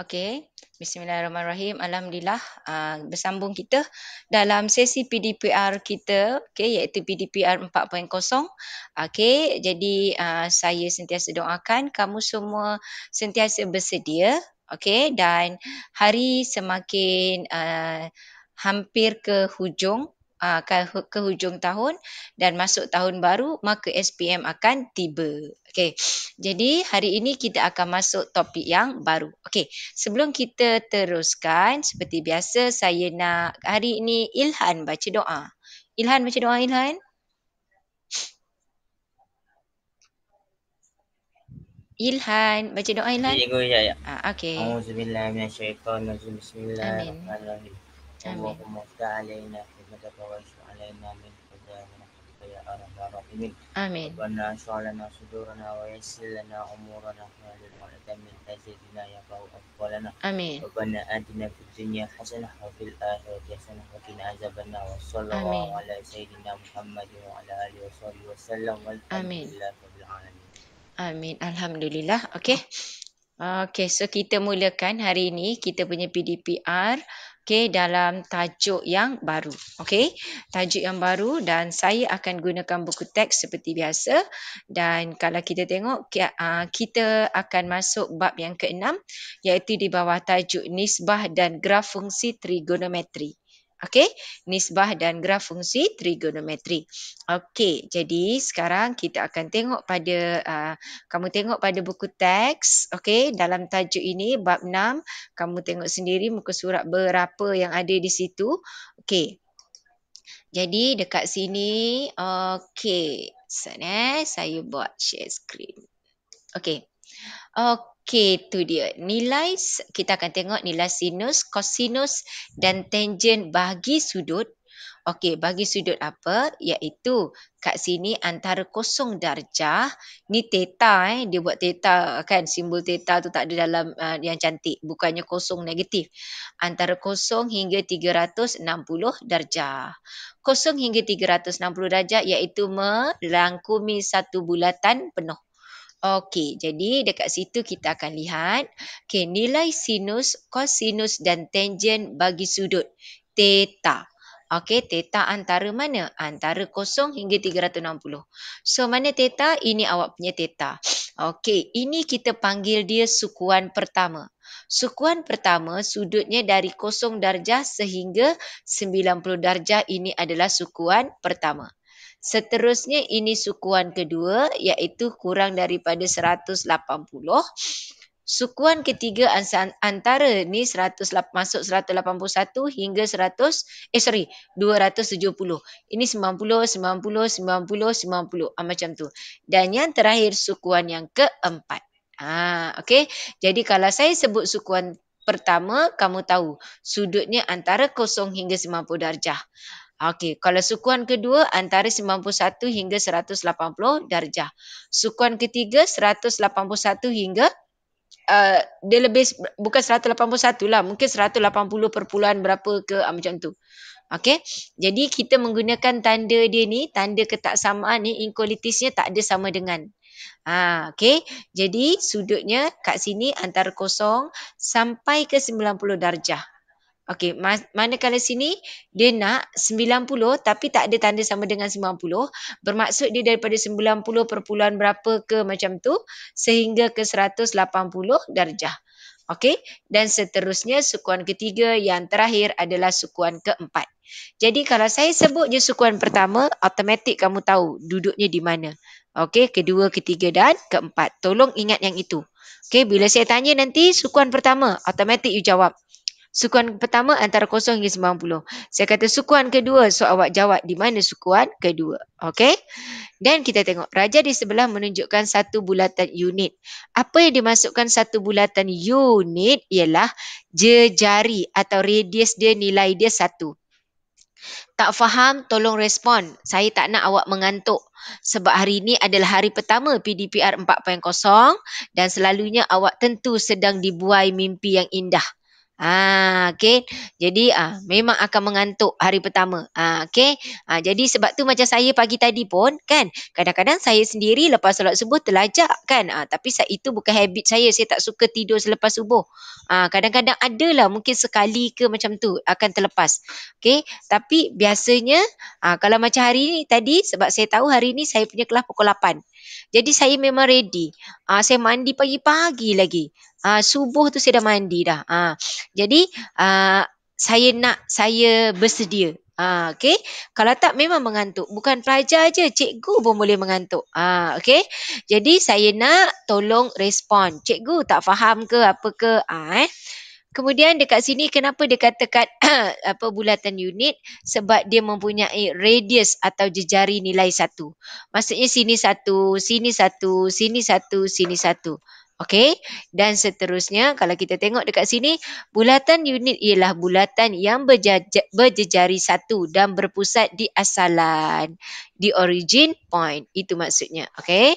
Okey, bismillahirrahmanirrahim. Alhamdulillah, bersambung kita dalam sesi PDPR kita, okey, iaitu PDPR 4.0. Okey, jadi saya sentiasa doakan kamu semua sentiasa bersedia, okey, dan hari semakin hampir ke hujung, ke hujung tahun dan masuk tahun baru, maka SPM akan tiba. Okey, jadi hari ini kita akan masuk topik yang baru. Okey, sebelum kita teruskan, seperti biasa saya nak hari ini Ilhan baca doa. Ilhan baca doa, Ilhan. Ilhan baca doa, Ilhan. Cikgu, ya. Okey. A'udzubillahi minasyaitonirrajim. Amin. Bismillahirrahmanirrahim. Amin. Allahumma ftah alaina hikmataka wa ansur alaina min fadlika ya arhamar rahimin. Amin. Rabbana shrah lana sudurana wa yassir lana umurana wa hlul 'uqdatam min lisani yafqahu qawlana. Amin. Rabbana atina fid dunya hasanah wa fil akhirati hasanah wa qina azabannar. Wa Amin. sallallahu ala sayyidina Muhammadin wa ala alihi wa sahbihi wa sallam. Amin. Walhamdulillahi rabbil alamin. Amin. Alhamdulillah. Okey. Okey, so kita mulakan hari ini kita punya PDPR, okey, dalam tajuk yang baru. Okey, tajuk yang baru dan saya akan gunakan buku teks seperti biasa. Dan kalau kita tengok, kita akan masuk bab yang ke-6 iaitu di bawah tajuk nisbah dan graf fungsi trigonometri. Okey, nisbah dan graf fungsi trigonometri. Okey, jadi sekarang kita akan tengok pada kamu tengok pada buku teks, okey, dalam tajuk ini bab 6, kamu tengok sendiri muka surat berapa yang ada di situ. Okey. Jadi dekat sini, okey. Saya buat share screen. Okey. Okey, tu dia. Nilai, kita akan tengok nilai sinus, kosinus dan tangent bagi sudut. Okey, bagi sudut apa? Iaitu kat sini antara kosong darjah. Ni theta, dia buat theta kan. Simbol theta tu tak ada dalam yang cantik. Bukannya kosong negatif. Antara kosong hingga 360 darjah. Kosong hingga 360 darjah iaitu melangkumi satu bulatan penuh. Okey, jadi dekat situ kita akan lihat nilai sinus, kosinus dan tangent bagi sudut theta. Okey, theta antara mana? Antara 0 hingga 360. So, mana theta? Ini awak punya theta. Okey, ini kita panggil dia sukuan pertama. Sukuan pertama, sudutnya dari 0 darjah sehingga 90 darjah, ini adalah sukuan pertama. Seterusnya ini sukuan kedua iaitu kurang daripada 180. Sukuan ketiga antara ni 100 masuk 181 hingga 270. Ini 90, 90, 90, 90. Macam tu. Dan yang terakhir sukuan yang keempat. Okey. Jadi kalau saya sebut sukuan pertama, kamu tahu sudutnya antara 0 hingga 90 darjah. Okey, kalau sukuan kedua antara 91 hingga 180 darjah. Sukuan ketiga 181 hingga dia lebih bukan 181 lah, mungkin 180 perpuluhan berapa ke macam tu. Okey. Jadi kita menggunakan tanda dia ni, tanda ketaksamaan ni inequalities-nya tak ada sama dengan. Okey. Jadi sudutnya kat sini antara 0 sampai ke 90 darjah. Okey, manakala sini dia nak 90 tapi tak ada tanda sama dengan 90, bermaksud dia daripada 90 perpuluhan berapa ke macam tu sehingga ke 180 darjah. Okey, dan seterusnya sukuan ketiga yang terakhir adalah sukuan keempat. Jadi kalau saya sebut je sukuan pertama, automatik kamu tahu duduknya di mana. Okey, kedua, ketiga dan keempat. Tolong ingat yang itu. Okey, bila saya tanya nanti sukuan pertama, automatik you jawab. Sukuan pertama antara 0 hingga 90. Saya kata sukuan kedua, so awak jawab di mana sukuan kedua. Okey? Dan kita tengok, raja di sebelah menunjukkan satu bulatan unit. Apa yang dimasukkan satu bulatan unit ialah jejari atau radius dia, nilai dia 1. Tak faham, tolong respon. Saya tak nak awak mengantuk. Sebab hari ini adalah hari pertama PDPR 4.0 dan selalunya awak tentu sedang dibuai mimpi yang indah. Okey. Jadi memang akan mengantuk hari pertama. Okey. Jadi sebab tu macam saya pagi tadi pun kan, kadang-kadang saya sendiri lepas solat subuh terlajak kan. Tapi itu bukan habit saya. Saya tak suka tidur selepas subuh. Kadang-kadang adalah mungkin sekali ke macam tu akan terlepas. Okey. Tapi biasanya kalau macam hari ni tadi, sebab saya tahu hari ni saya punya kelas pukul 8. Jadi saya memang ready. Saya mandi pagi-pagi lagi. Subuh tu saya dah mandi dah. Jadi saya bersedia. Okey. Kalau tak memang mengantuk. Bukan pelajar je, cikgu pun boleh mengantuk. Okey. Jadi saya nak tolong respon. Cikgu tak faham ke apa ke? Kemudian dekat sini kenapa dia katakan bulatan unit? Sebab dia mempunyai radius atau jejari nilai 1. Maksudnya sini 1, sini 1, sini 1, sini 1. Okey, dan seterusnya kalau kita tengok dekat sini, bulatan unit ialah bulatan yang berjejari 1 dan berpusat di asalan, di origin point. Itu maksudnya. Okey.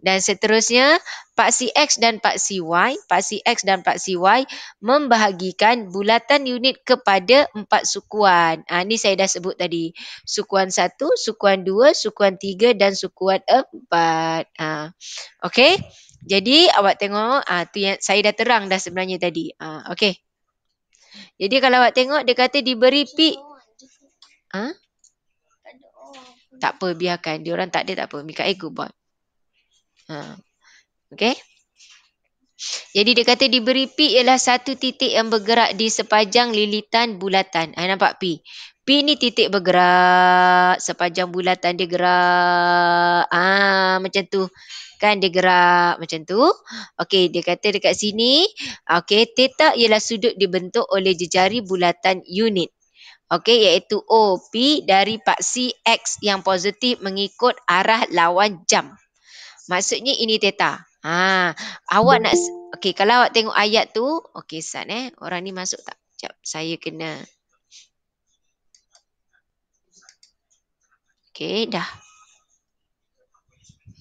Dan seterusnya, paksi X dan paksi Y, paksi X dan paksi Y membahagikan bulatan unit kepada 4 sukuan. Ni saya dah sebut tadi. Sukuan 1, sukuan 2, sukuan 3 dan sukuan 4. Okey. Jadi awak tengok tu yang saya dah terang dah sebenarnya tadi. Okey. Jadi kalau awak tengok dia kata diberi pi. Tak apa, biarkan. Dia orang tak ada tak apa. Mikael go buat. Okey. Jadi dia kata diberi pi ialah satu titik yang bergerak di sepanjang lilitan bulatan. Nampak pi? Pi ni titik bergerak, sepanjang bulatan dia gerak. Macam tu. Kan dia gerak macam tu. Okey, dia kata dekat sini, okey, theta ialah sudut dibentuk oleh jejari bulatan unit. Okey, iaitu OP dari paksi X yang positif mengikut arah lawan jam. Maksudnya ini theta. Awak nak okey, kalau awak tengok ayat tu, okey Sat orang ni masuk tak? Sekejap, saya kena. Okey, dah.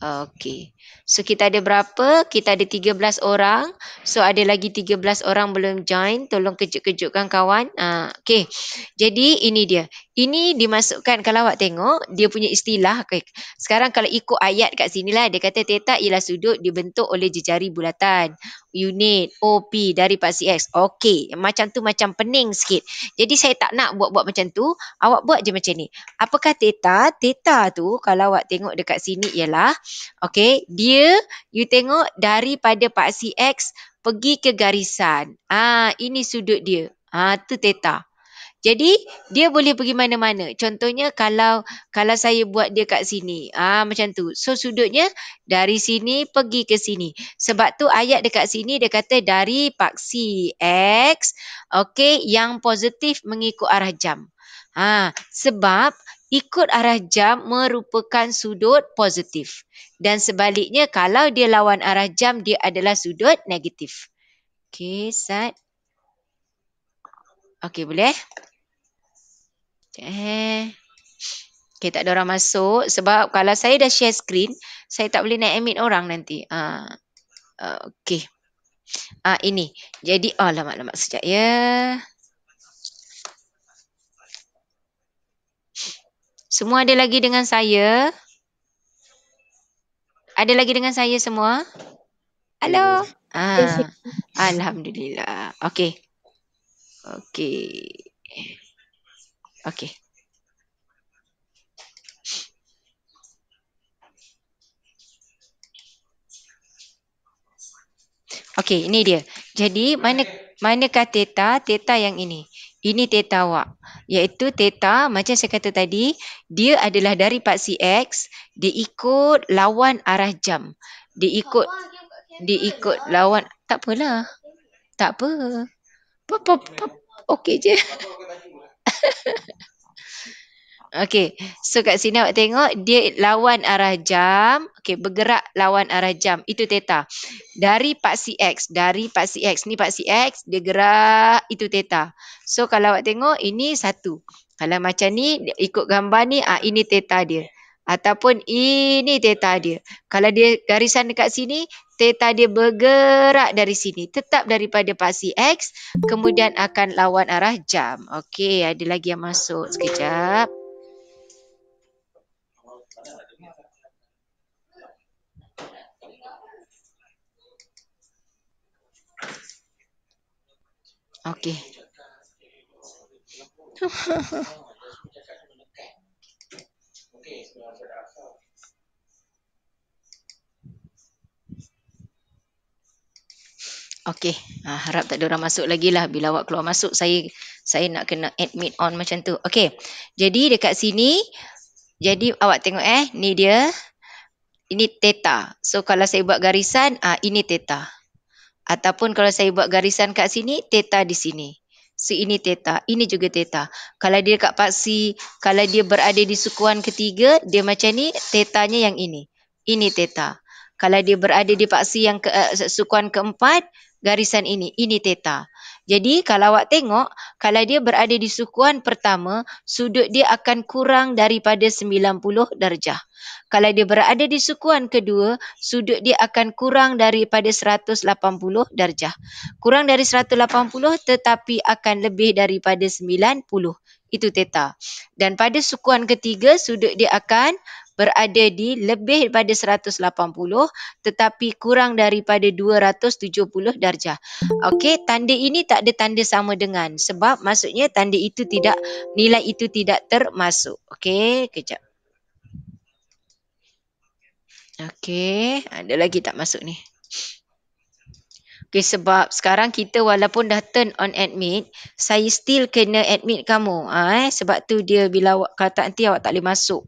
Okey. So kita ada berapa? Kita ada 13 orang. So ada lagi 13 orang belum join. Tolong kejut-kejutkan kawan. Okey. Jadi ini dia. Ini dimasukkan kalau awak tengok dia punya istilah. Okay. Sekarang kalau ikut ayat kat sini lah, dia kata theta ialah sudut dibentuk oleh jejari bulatan. Unit OP dari paksi X. Okey, macam tu macam pening sikit. Jadi saya tak nak buat-buat macam tu. Awak buat je macam ni. Apakah theta? Theta tu kalau awak tengok dekat sini ialah okey, dia you tengok daripada paksi X pergi ke garisan. Ini sudut dia. Tu theta. Jadi dia boleh pergi mana-mana. Contohnya kalau saya buat dia kat sini. Macam tu. So sudutnya dari sini pergi ke sini. Sebab tu ayat dekat sini dia kata dari paksi X okey yang positif mengikut arah jam. Sebab ikut arah jam merupakan sudut positif. Dan sebaliknya kalau dia lawan arah jam dia adalah sudut negatif. Okey, Sat. Okey, boleh? Okay, tak ada orang masuk. Sebab kalau saya dah share screen, saya tak boleh nak admit orang nanti. Okay. Ini. Jadi, lama-lama sekejap ya. Semua ada lagi dengan saya? Ada lagi dengan saya semua? Halo? Alhamdulillah. Okay. Okay. Okay. Okey, ini dia. Jadi manakah theta? Theta yang ini. Ini theta awak. Iaitu theta macam saya kata tadi, dia adalah dari paksi X, dia ikut lawan arah jam. Dia ikut lawan, tak apalah. Tak apa. Okey je. Okey, so kat sini awak tengok dia lawan arah jam. Okey, bergerak lawan arah jam. Itu theta. Dari paksi X, ni paksi X, dia gerak, itu theta. So kalau awak tengok ini 1. Kalau macam ni ikut gambar ni, ini theta dia. Ataupun ini theta dia. Kalau dia garisan dekat sini, theta dia bergerak dari sini. Tetap daripada paksi X, kemudian akan lawan arah jam. Okey, ada lagi yang masuk. Sekejap. Okey. Okey, harap tak ada orang masuk lagi lah. Bila awak keluar masuk, saya nak kena admit on macam tu. Okey, jadi dekat sini, jadi awak tengok ni dia, ini theta. So kalau saya buat garisan, ini theta. Ataupun kalau saya buat garisan kat sini, theta di sini. So ini theta, ini juga theta. Kalau dia kat paksi, kalau dia berada di sukuan ketiga, dia macam ni, thetanya yang ini. Ini theta. Kalau dia berada di paksi yang sukuan keempat, garisan ini theta. Jadi kalau awak tengok, kalau dia berada di sukuan pertama, sudut dia akan kurang daripada 90 darjah. Kalau dia berada di sukuan kedua, sudut dia akan kurang daripada 180 darjah. Kurang dari 180 tetapi akan lebih daripada 90. Itu theta. Dan pada sukuan ketiga, sudut dia akan berada di lebih daripada 180 tetapi kurang daripada 270 darjah. Okey, tanda ini tak ada tanda sama dengan sebab maksudnya tanda itu tidak, nilai itu tidak termasuk. Okey, kejap. Okey, ada lagi tak masuk ni? Okey, sebab sekarang kita walaupun dah turn on admit, saya still kena admit kamu. Sebab tu dia bila awak kata nanti awak tak boleh masuk.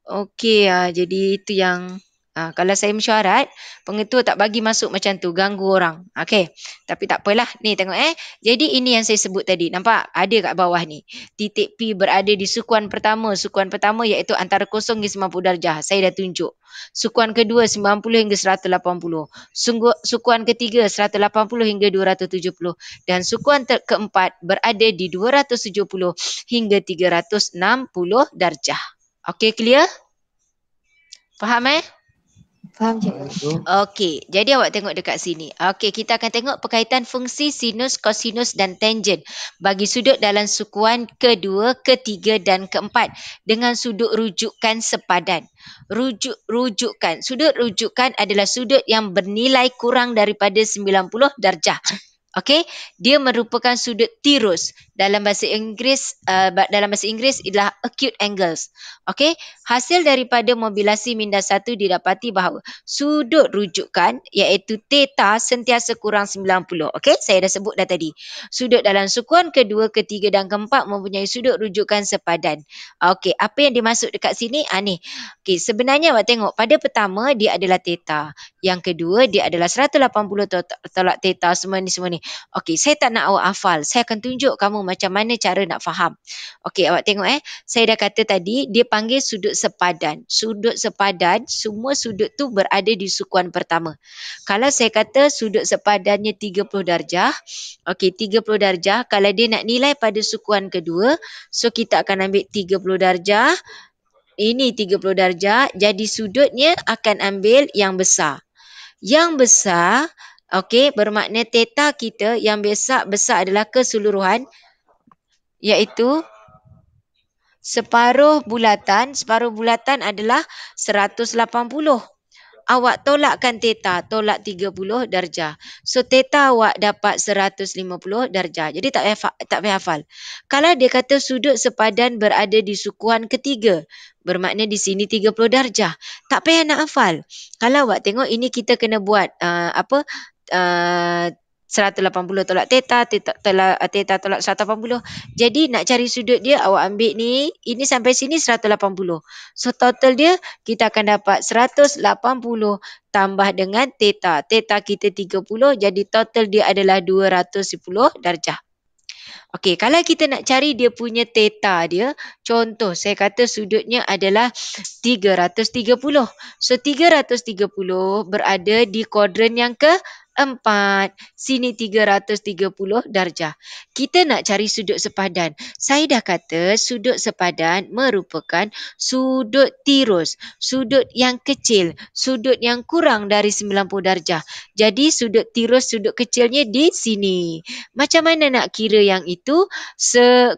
Okey, jadi itu yang kalau saya mesyuarat, pengetua tak bagi masuk macam tu, ganggu orang. Okey, tapi tak apalah. Ni tengok Jadi ini yang saya sebut tadi. Nampak? Ada kat bawah ni. Titik P berada di sukuan pertama. Sukuan pertama iaitu antara 0 hingga 90 darjah. Saya dah tunjuk. Sukuan kedua 90 hingga 180. Sukuan ketiga 180 hingga 270. Dan sukuan keempat berada di 270 hingga 360 darjah. Okey, clear? Faham Faham, cikgu. Okey, jadi awak tengok dekat sini. Okey, kita akan tengok perkaitan fungsi sinus, kosinus dan tangent bagi sudut dalam sukuan kedua, ketiga dan keempat dengan sudut rujukan sepadan. Rujukan. Sudut rujukan adalah sudut yang bernilai kurang daripada 90 darjah. Okey, dia merupakan sudut tirus. Dalam bahasa Inggeris ialah acute angles. Okey, hasil daripada mobilasi minda 1 didapati bahawa sudut rujukan iaitu theta sentiasa kurang 90. Okey, saya dah sebut dah tadi. Sudut dalam sukuan kedua, ketiga dan keempat mempunyai sudut rujukan sepadan. Okey, apa yang dimaksud dekat sini? Ni. Okey, sebenarnya awak tengok pada pertama dia adalah theta. Yang kedua dia adalah 180 tolak theta semua ni. Okey, saya tak nak awak hafal. Saya akan tunjuk kamu macam mana cara nak faham. Okey, awak tengok saya dah kata tadi dia panggil sudut sepadan. Sudut sepadan, semua sudut tu berada di sukuan pertama. Kalau saya kata sudut sepadannya 30 darjah, okey 30 darjah, kalau dia nak nilai pada sukuan kedua, so kita akan ambil 30 darjah. Ini 30 darjah, jadi sudutnya akan ambil yang besar. Yang besar, okey, bermakna theta kita yang besar adalah keseluruhan iaitu separuh bulatan adalah 180. Awak tolakkan theta, tolak 30 darjah. So theta awak dapat 150 darjah. Jadi tak payah hafal. Kalau dia kata sudut sepadan berada di sukuan ketiga, bermakna di sini 30 darjah. Tak payah nak hafal. Kalau awak tengok ini kita kena buat 180 tolak theta tolak 180. Jadi nak cari sudut dia awak ambil ni, ini sampai sini 180. So total dia kita akan dapat 180 tambah dengan theta. Theta kita 30, jadi total dia adalah 210 darjah. Okey, kalau kita nak cari dia punya theta dia, contoh saya kata sudutnya adalah 330. So 330 berada di kuadran yang ke 4. Sini 330 darjah. Kita nak cari sudut sepadan. Saya dah kata sudut sepadan merupakan sudut tirus, sudut yang kecil, sudut yang kurang dari 90 darjah. Jadi sudut tirus, sudut kecilnya di sini. Macam mana nak kira yang itu?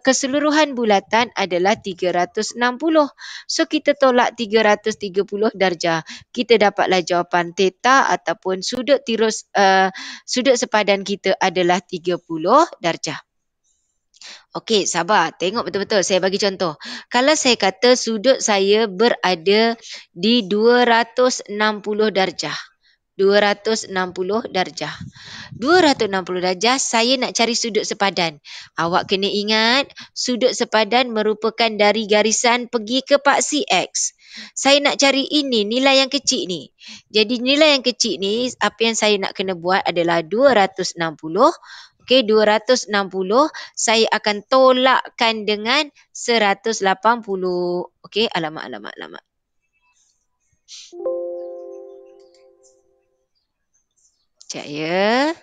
Keseluruhan bulatan adalah 360. So kita tolak 330 darjah. Kita dapatlah jawapan theta ataupun sudut tirus sudut sepadan kita adalah 30 darjah. Okey, sabar. Tengok betul-betul. Saya bagi contoh. Kalau saya kata sudut saya berada di 260 darjah. 260 darjah. 260 darjah, saya nak cari sudut sepadan. Awak kena ingat, sudut sepadan merupakan dari garisan pergi ke paksi X. Saya nak cari ini, nilai yang kecil ni. Jadi nilai yang kecil ni, apa yang saya nak kena buat adalah 260. Okey, 260 saya akan tolakkan dengan 180. Okey, alamak. Sekejap ya.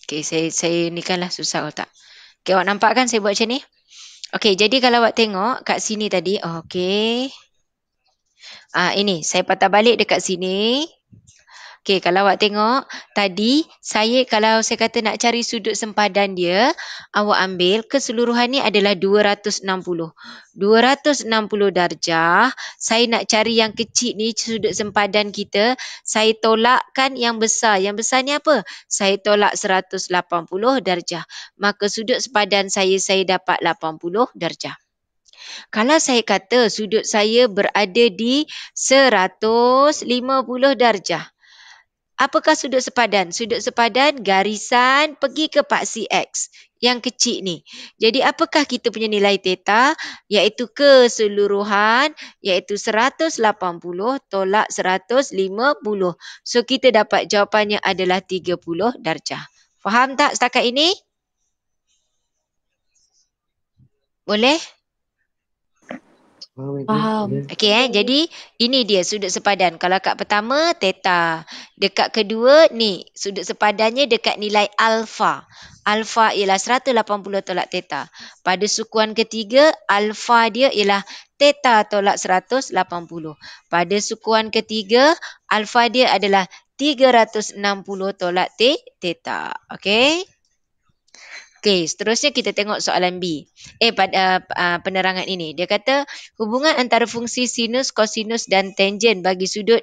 Okey, saya ni kanlah susah otak. Okey, awak nampak kan saya buat macam ni? Okey, jadi kalau awak tengok kat sini tadi, okey. Ini saya patah balik dekat sini. Okey, kalau awak tengok tadi kalau saya kata nak cari sudut sempadan dia, awak ambil keseluruhan ni adalah 260. 260 darjah, saya nak cari yang kecil ni sudut sempadan kita, saya tolakkan yang besar. Yang besar ni apa? Saya tolak 180 darjah. Maka sudut sepadan saya dapat 80 darjah. Kalau saya kata sudut saya berada di 150 darjah. Apakah sudut sepadan? Sudut sepadan garisan pergi ke paksi X yang kecil ni. Jadi apakah kita punya nilai theta? Iaitu keseluruhan, iaitu 180 tolak 150. So kita dapat jawapannya adalah 30 darjah. Faham tak setakat ini? Boleh? Faham. Okey jadi ini dia sudut sepadan. Kalau kat pertama theta, dekat kedua ni sudut sepadannya dekat nilai alfa. Alfa ialah 180 tolak theta. Pada sukuan ketiga alfa dia ialah theta tolak 180. Pada sukuan ketiga alfa dia adalah 360 tolak theta. Okey? Okey, seterusnya kita tengok soalan B. Pada penerangan ini. Dia kata hubungan antara fungsi sinus, kosinus dan tangen bagi sudut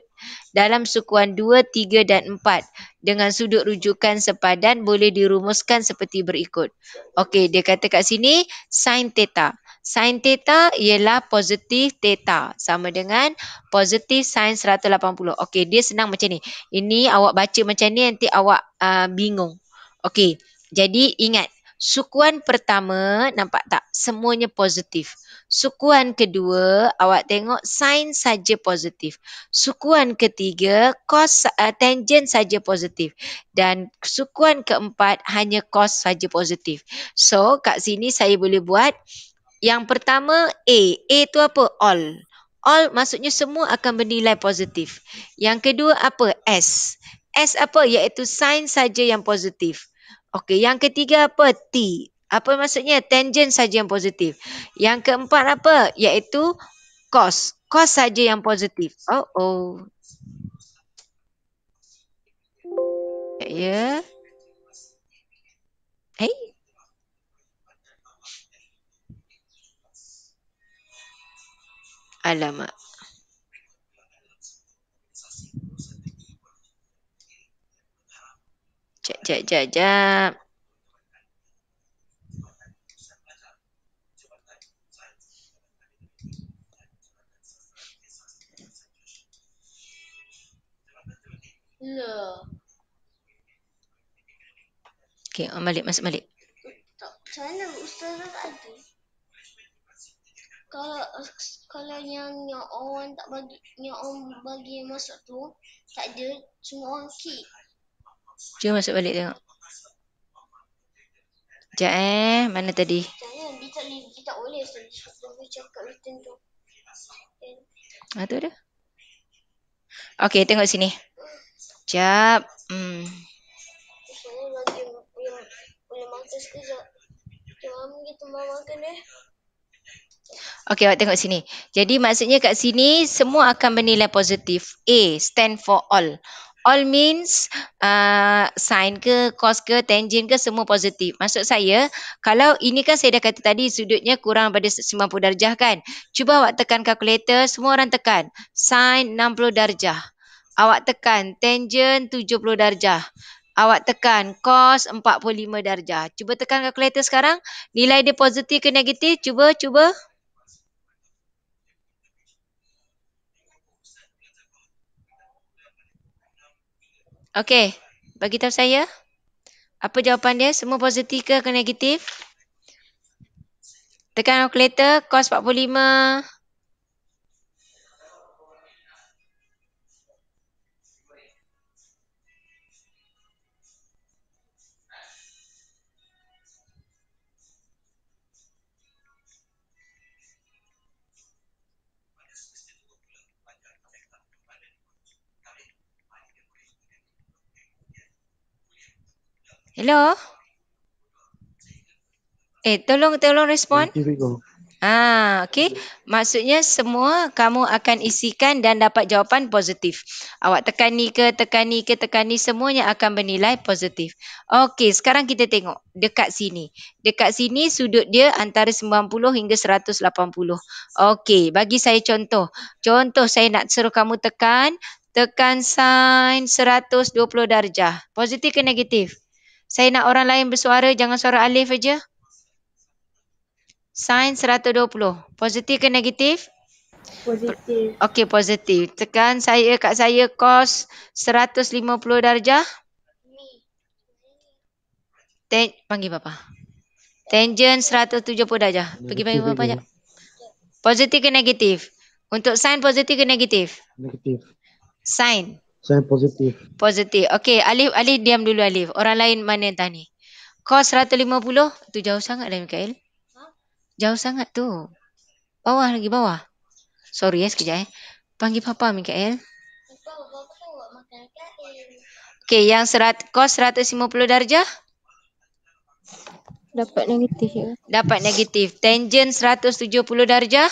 dalam sukuan 2, 3 dan 4 dengan sudut rujukan sepadan boleh dirumuskan seperti berikut. Okey, dia kata kat sini sin theta. Sin theta ialah positif theta sama dengan positif sin 180. Okey, dia senang macam ni. Ini awak baca macam ni nanti awak bingung. Okey, jadi ingat. Sukuan pertama, nampak tak? Semuanya positif. Sukuan kedua, awak tengok sin saja positif. Sukuan ketiga, cos tangen saja positif. Dan sukuan keempat, hanya cos saja positif. So, kat sini saya boleh buat yang pertama A. A tu apa? All. All maksudnya semua akan bernilai positif. Yang kedua apa? S. S apa? Iaitu sin saja yang positif. Okey, yang ketiga apa? T. Apa maksudnya? Tangen saja yang positif. Yang keempat apa? Iaitu cos. Cos saja yang positif. Oh. Ya. Alamak. Jap. Okey, masuk balik. Macam mana Ustazah tadi? Kalau yang orang tak bagi, yang orang bagi masuk tu tak ada, semua orang kick. Cuba masuk balik tengok. Sekejap mana tadi? Jangan, dia tak boleh. Dia cakap return tu. Tu ada. Okey, tengok sini. Sekejap. Saya lagi boleh makan sekejap. Jangan kita makan Okey, awak tengok sini. Jadi maksudnya kat sini semua akan bernilai positif. A stand for all. All means sin ke, cos ke, tangent ke semua positif. Maksud saya, kalau ini kan saya dah kata tadi sudutnya kurang pada 90 darjah kan. Cuba awak tekan kalkulator, semua orang tekan. Sin 60 darjah. Awak tekan tangent 70 darjah. Awak tekan cos 45 darjah. Cuba tekan kalkulator sekarang. Nilai dia positif ke negatif? Cuba. Okey, bagi tahu saya. Apa jawapan dia? Semua positif ke negatif? Tekan kalkulator, cos 45. Hello? Tolong respon. Okey. Maksudnya semua kamu akan isikan dan dapat jawapan positif. Awak tekan ni, semuanya akan bernilai positif. Okey, sekarang kita tengok dekat sini. Dekat sini sudut dia antara 90 hingga 180. Okey, bagi saya contoh. Contoh saya nak suruh kamu tekan sin 120 darjah. Positif ke negatif? Saya nak orang lain bersuara, jangan suara Alif aja. Sin 120. Positif ke negatif? Positif. Okey, positif. Tekan kat saya cos 150 darjah. Panggil Bapa. Tangent 170 darjah. Pergi panggil Bapa sekejap. Positif ke negatif? Untuk sin positif ke negatif? Negatif. Sin. Saya positif. Positif. Okey, Alif diam dulu Alif. Orang lain mana yang tanya? Cos 150 tu jauh sangat lah Mikael. Jauh sangat tu. Bawah lagi bawah. Sorry sekejap Panggil Papa Mikael. Okey, yang cos 150 darjah? Dapat negatif ya. Dapat negatif. Tangent 170 darjah?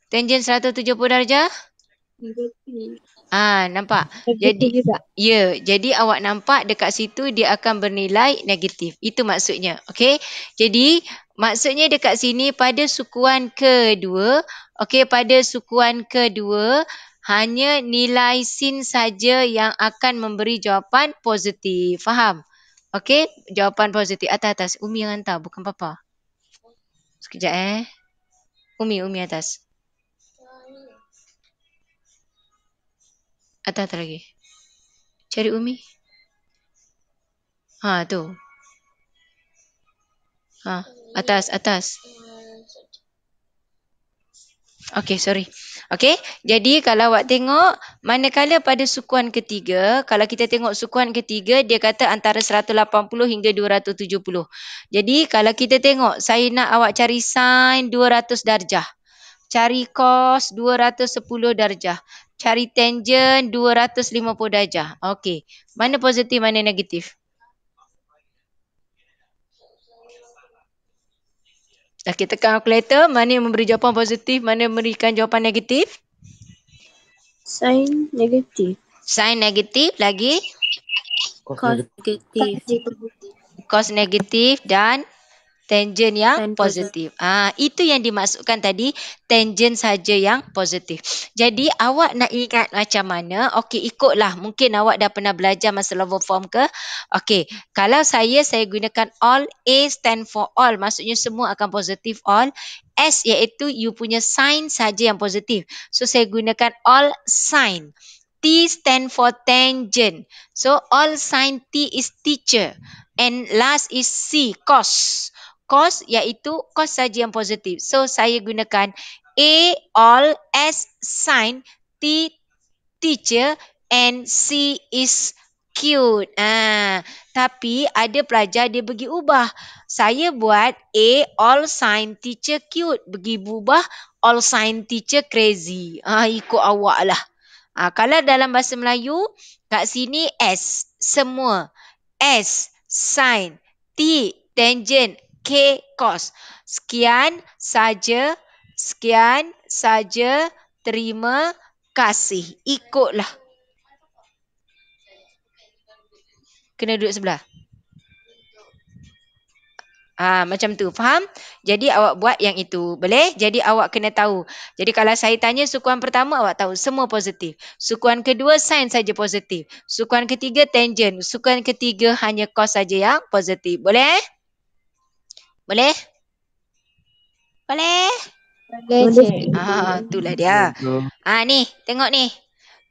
Tangent 170 darjah? Negatif. Nampak. Negatif juga. Ya, jadi awak nampak dekat situ dia akan bernilai negatif. Itu maksudnya. Okey. Jadi maksudnya dekat sini pada sukuan kedua, hanya nilai sin saja yang akan memberi jawapan positif. Faham? Okey, jawapan positif. Atas. Umi yang hantar, bukan Papa. Sekejap Umi atas. Atas lagi. Cari Umi. Tu. Atas. Okey, sorry. Okey, jadi kalau awak tengok, manakala pada sukuan ketiga, kalau kita tengok sukuan ketiga, dia kata antara 180 hingga 270. Jadi kalau kita tengok, saya nak awak cari sin 200 darjah. Cari cos 210 darjah. Cari tangent 250 darjah. Okey, mana positif, mana negatif? Kita tekan kalkulator, mana yang memberi jawapan positif, mana yang memberikan jawapan negatif? Sin negatif. Sin negatif lagi? Cos negatif. Cos negatif dan tangent yang positif. Itu yang dimaksudkan tadi, tangent saja yang positif. Jadi awak nak ingat macam mana? Okey, ikutlah. Mungkin awak dah pernah belajar masa long form ke? Okey, kalau saya gunakan all. A stand for all. Maksudnya semua akan positif all. S iaitu you punya sign saja yang positif. So saya gunakan all sign. T stand for tangent. So all sin T is teacher. And last is C, cos. Cos iaitu cos saja yang positif. So saya gunakan A all, S sin, T teacher and C is cute. Tapi ada pelajar dia pergi ubah. Saya buat A, all sign teacher cute. Pergi ubah all sign teacher crazy. Ikut awak lah. Kalau dalam bahasa Melayu, kat sini S, semua. S, sin, T, tangent, K, cos. Sekian saja. Terima kasih. Ikutlah. Kena duduk sebelah. Macam tu. Faham? Jadi awak buat yang itu. Boleh? Jadi awak kena tahu. Jadi kalau saya tanya sukuan pertama, awak tahu semua positif. Sukuan kedua, sin saja positif. Sukuan ketiga, tangent. Sukuan ketiga, hanya cos saja yang positif. Boleh? Boleh? Boleh? Boleh. Itulah dia. Ni, tengok ni.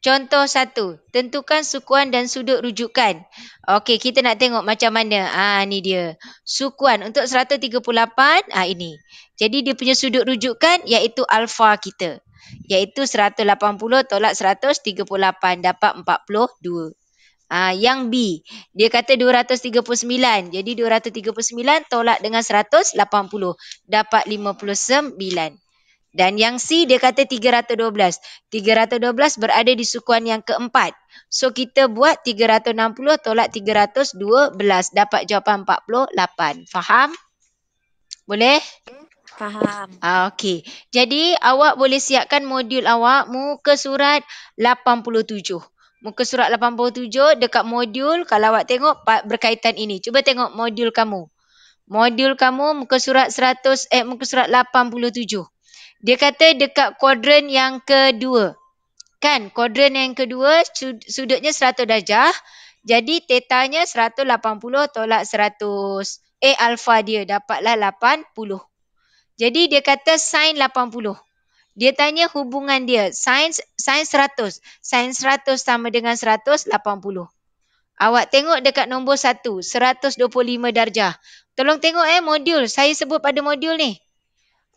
Contoh 1. Tentukan sukuan dan sudut rujukan. Okey, kita nak tengok macam mana. Ni dia. Sukuan untuk 138, ini. Jadi dia punya sudut rujukan iaitu alfa kita. Iaitu 180 tolak 138 dapat 42. Yang B, dia kata 239. Jadi 239 tolak dengan 180 dapat 59. Dan yang C dia kata 312. 312 berada di sukuan yang keempat. So kita buat 360 tolak 312 dapat jawapan 48. Faham? Boleh? Faham. Okey. Jadi awak boleh siapkan modul awak muka surat 87. Muka surat 87 dekat modul kalau awak tengok berkaitan ini. Cuba tengok modul kamu. Modul kamu muka surat 87. Dia kata dekat kuadran yang kedua. Kan? Kuadran yang kedua sudutnya 100 darjah. Jadi tetanya 180 tolak 100. Alfa dia dapatlah 80. Jadi dia kata sin 80. Dia tanya hubungan dia. Sin 100. Sin 100 sama dengan 180. Awak tengok dekat nombor 1. 125 darjah. Tolong tengok modul. Saya sebut pada modul ni.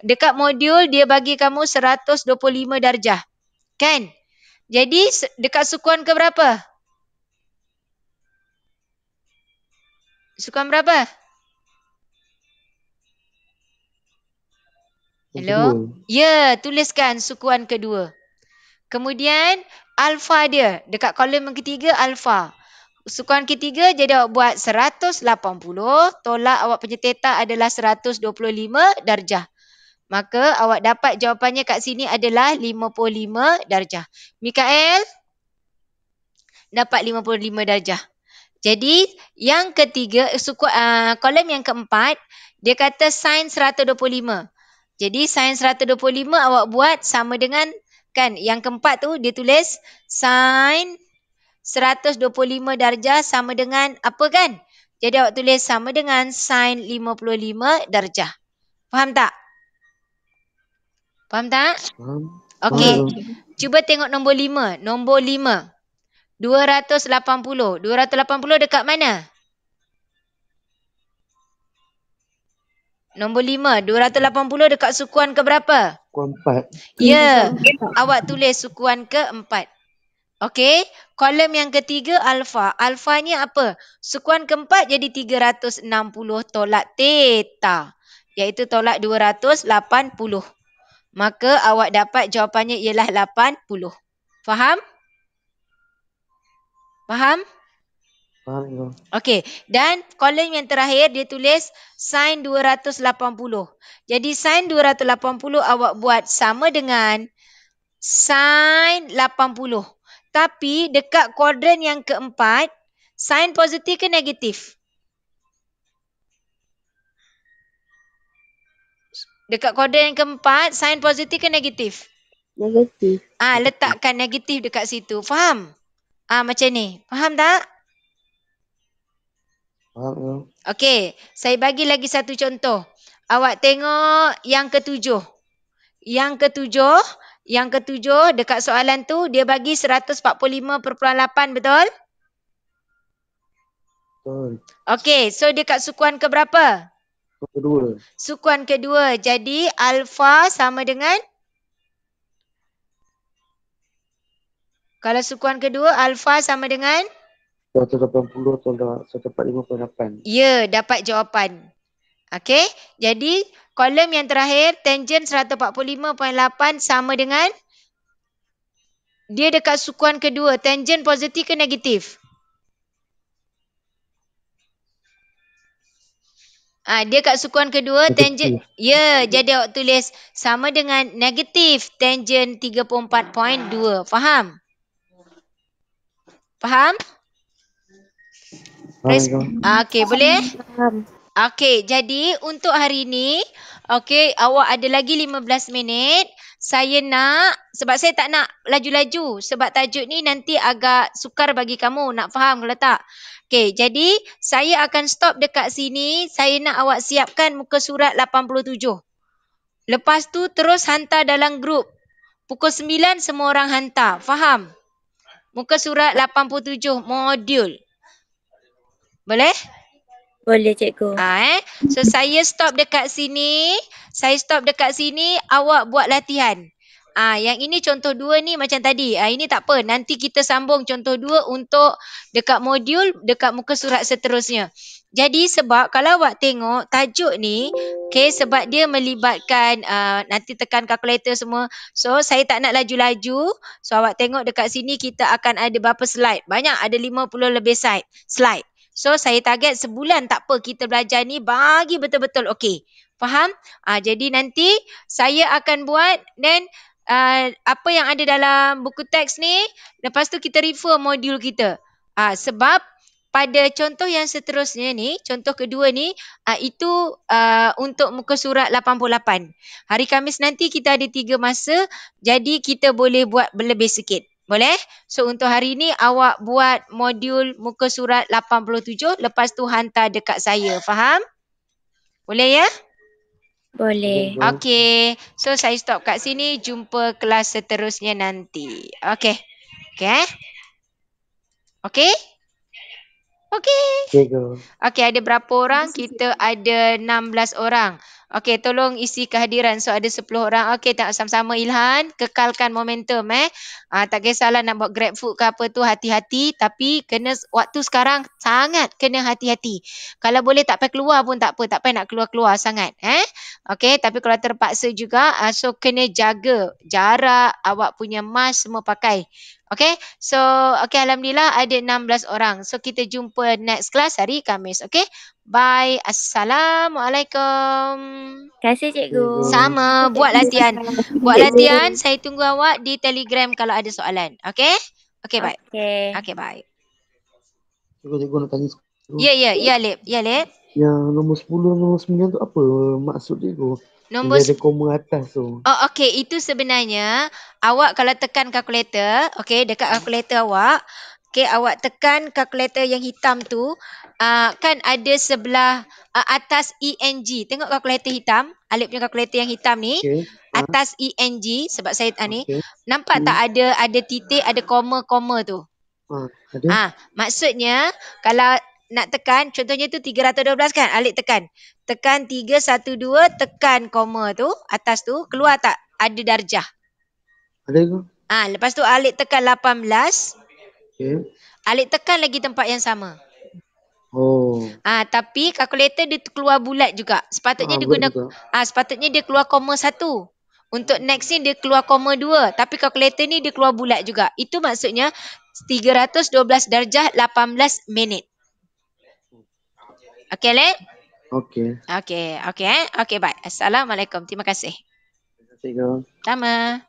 Dekat modul dia bagi kamu 125 darjah. Kan? Jadi dekat sukuan ke berapa? Sukuan berapa? Hello? Ya, tuliskan sukuan kedua. Kemudian alfa dia. Dekat kolom yang ketiga alfa. Sukuan ketiga jadi awak buat 180 tolak awak punya theta adalah 125 darjah. Maka awak dapat jawapannya kat sini adalah 55 darjah. Mikael dapat 55 darjah. Jadi yang ketiga, kolom yang keempat, dia kata sin 125. Jadi sin 125 awak buat sama dengan, kan, yang keempat tu dia tulis sin 125 darjah sama dengan apa kan? Jadi awak tulis sama dengan sin 55 darjah. Faham tak? Faham tak? Okey. Cuba tengok nombor 5. Nombor 5. 280. 280 dekat mana? Nombor 5. 280 dekat sukuan ke berapa? Sukuan 4. Ya. Awak tulis sukuan ke-4. Okey. Kolom yang ketiga alfa. Alfanya apa? Sukuan ke-4 jadi 360 tolak theta. Iaitu tolak 280. Maka awak dapat jawapannya ialah 80. Faham? Faham? Faham. Okey. Dan kolom yang terakhir dia tulis sin 280. Jadi sin 280 awak buat sama dengan sin 80. Tapi dekat kuadran yang keempat, sin positif ke negatif? Dekat kuadran yang keempat, sin positif ke negatif? Negatif. Letakkan negatif dekat situ. Faham? Macam ni. Faham tak? Faham. Okey. Saya bagi lagi satu contoh. Awak tengok yang ketujuh. Yang ketujuh dekat soalan tu dia bagi 145.8, betul? Betul. Okey. So dekat sukuan ke berapa? Kedua. Sukuan kedua. Jadi alfa sama dengan? Kalau sukuan kedua alfa sama dengan? 180 atau 145.8. Ya, dapat jawapan. Okey. Jadi, kolom yang terakhir, tangent 145.8 sama dengan dia dekat sukuan kedua. Tangent positif ke negatif? Dia kat sukuan kedua, tangent. Ya, jadi awak tulis sama dengan negatif tangent 34.2. Faham? Faham? Okey, boleh? Faham. Okey, jadi untuk hari ni, okey, awak ada lagi 15 minit. Saya nak, sebab saya tak nak laju-laju. Sebab tajuk ni nanti agak sukar bagi kamu. Nak faham kalau tak? Okey, jadi saya akan stop dekat sini. Saya nak awak siapkan muka surat 87. Lepas tu terus hantar dalam grup. Pukul 9 semua orang hantar. Faham? Muka surat 87 modul. Boleh? Boleh cikgu. So saya stop dekat sini. Awak buat latihan. Yang ini contoh 2 ni macam tadi. Ini tak apa. Nanti kita sambung contoh 2 untuk dekat modul, dekat muka surat seterusnya. Jadi sebab kalau awak tengok tajuk ni, okay, sebab dia melibatkan nanti tekan kalkulator semua. So saya tak nak laju-laju. So awak tengok dekat sini kita akan ada berapa slide. Banyak, ada 50 lebih slide. So saya target sebulan tak apa kita belajar ni bagi betul-betul okey. Faham? Jadi nanti saya akan buat dan apa yang ada dalam buku teks ni, lepas tu kita refer modul kita. Sebab pada contoh yang seterusnya ni, contoh kedua ni, itu untuk muka surat 88. Hari Khamis nanti kita ada 3 masa, jadi kita boleh buat berlebih sikit. Boleh? So untuk hari ni awak buat modul muka surat 87, lepas tu hantar dekat saya. Faham? Boleh ya? Boleh. Okey. So saya stop kat sini. Jumpa kelas seterusnya nanti. Okey. Okey. Okey? Okey. Okey, ada berapa orang? Kita ada 16 orang. Okey, tolong isi kehadiran. So ada 10 orang. Okey, tak sama-sama Ilhan. Kekalkan momentum tak kisahlah nak buat grab food ke apa tu, hati-hati. Tapi kena waktu sekarang sangat kena hati-hati. Kalau boleh tak payah keluar pun tak apa. Tak payah nak keluar-keluar sangat. Okey, tapi kalau terpaksa juga, so kena jaga jarak, awak punya mask semua pakai. Okay, so alhamdulillah ada 16 orang. So kita jumpa next class hari Khamis. Okay, bye. Assalamualaikum. Terima kasih cikgu. Sama, buat latihan. Buat latihan, saya tunggu awak di Telegram kalau ada soalan. Okay? Okay, bye. Okay, bye. Cikgu nak tanya. Ya, Lip. Yang nombor 10, nombor 9 tu apa maksud cikgu? Nombor dia ada koma atas tu. Okey, itu sebenarnya awak kalau tekan kalkulator, okey, dekat kalkulator awak, okey, awak tekan kalkulator yang hitam tu, kan ada sebelah atas ENG. Tengok kalkulator hitam, Alip punya kalkulator yang hitam ni, atas ENG sebab saya ni, nampak tak ada titik, ada koma-koma tu? Ada. Maksudnya kalau nak tekan, contohnya tu 312 kan, Alip tekan 312, tekan koma tu atas tu, keluar tak ada darjah? Ada ke? Lepas tu Alip tekan 18, Alip tekan lagi tempat yang sama. Tapi kalkulator dia keluar bulat juga. Sepatutnya dia guna sepatutnya dia keluar koma 1. Untuk next ni dia keluar koma 2, tapi kalkulator ni dia keluar bulat juga. Itu maksudnya 312 darjah 18 minit. Okey, Lek? Okey, bye. Assalamualaikum. Terima kasih. Terima kasih. Sama.